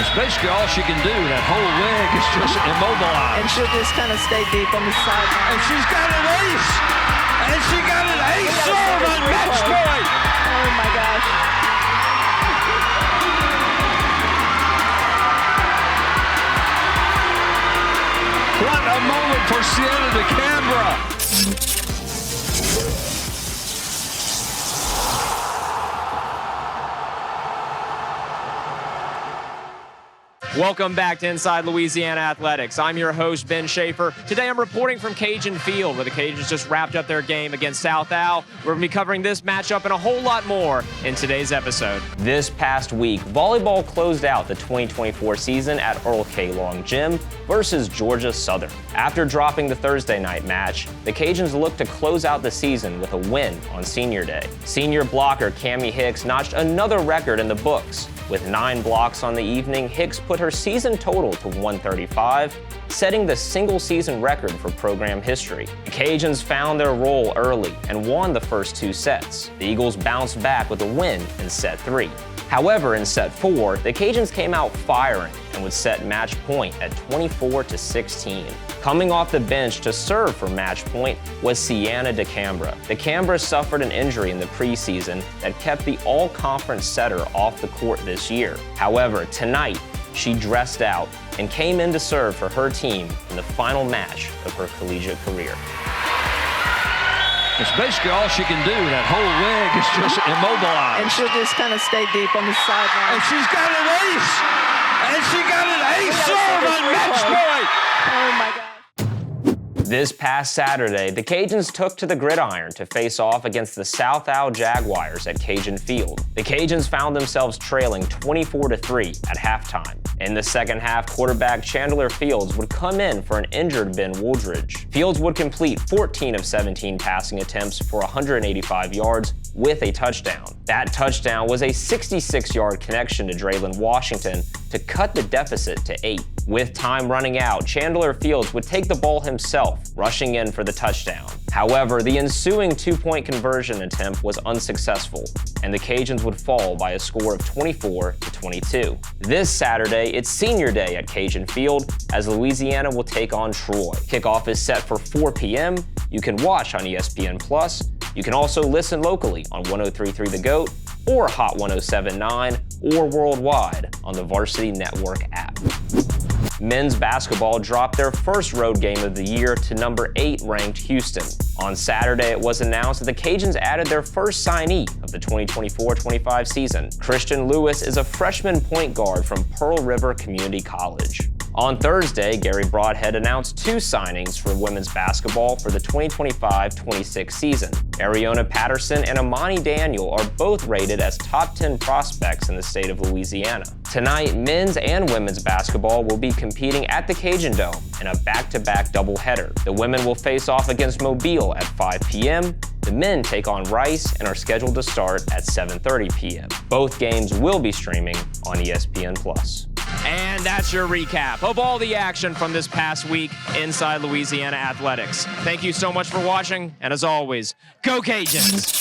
It's basically all she can do. That whole leg is just immobilized. And she'll just kind of stay deep on the sideline. And she's got an ace! And she got an ace serve on match point! Oh my gosh. What a moment for Sienna DeCambra! Welcome back to Inside Louisiana Athletics. I'm your host, Ben Schaefer. Today I'm reporting from Cajun Field, where the Cajuns just wrapped up their game against South Al. We're going to be covering this matchup and a whole lot more in today's episode. This past week, volleyball closed out the 2024 season at Earl K. Long Gym versus Georgia Southern. After dropping the Thursday night match, the Cajuns looked to close out the season with a win on Senior Day. Senior blocker Cammie Hicks notched another record in the books. With 9 blocks on the evening, Hicks put her season total to 135, setting the single-season record for program history. The Cajuns found their role early and won the first 2 sets. The Eagles bounced back with a win in set 3. However, in set 4, the Cajuns came out firing and would set match point at 24-16. Coming off the bench to serve for match point was Sienna DeCambra. DeCambra suffered an injury in the preseason that kept the all-conference setter off the court this year. However, tonight, she dressed out and came in to serve for her team in the final match of her collegiate career. It's basically all she can do. That whole leg is just immobilized. And she'll just kind of stay deep on the sideline. And she's got an ace! And she got an ace serve on match point! Oh my God. This past Saturday, the Cajuns took to the gridiron to face off against the South Al Jaguars at Cajun Field. The Cajuns found themselves trailing 24-3 at halftime. In the second half, quarterback Chandler Fields would come in for an injured Ben Wooldridge. Fields would complete 14 of 17 passing attempts for 185 yards with a touchdown. That touchdown was a 66-yard connection to Draylon Washington to cut the deficit to 8. With time running out, Chandler Fields would take the ball himself, rushing in for the touchdown. However, the ensuing 2-point conversion attempt was unsuccessful, and the Cajuns would fall by a score of 24-22. This Saturday, it's Senior Day at Cajun Field, as Louisiana will take on Troy. Kickoff is set for 4 p.m. You can watch on ESPN+. You can also listen locally on 103.3 The GOAT, or Hot 107.9, or worldwide on the Varsity Network app. Men's basketball dropped their first road game of the year to number 8 ranked Houston. On Saturday, it was announced that the Cajuns added their first signee of the 2024-25 season. Christian Lewis is a freshman point guard from Pearl River Community College. On Thursday, Gary Broadhead announced 2 signings for women's basketball for the 2025-26 season. Ariona Patterson and Amani Daniel are both rated as top 10 prospects in the state of Louisiana. Tonight, men's and women's basketball will be competing at the Cajun Dome in a back-to-back doubleheader. The women will face off against Mobile at 5 p.m. The men take on Rice and are scheduled to start at 7:30 p.m. Both games will be streaming on ESPN+. And that's your recap of all the action from this past week inside Louisiana Athletics. Thank you so much for watching, and as always, go Cajuns!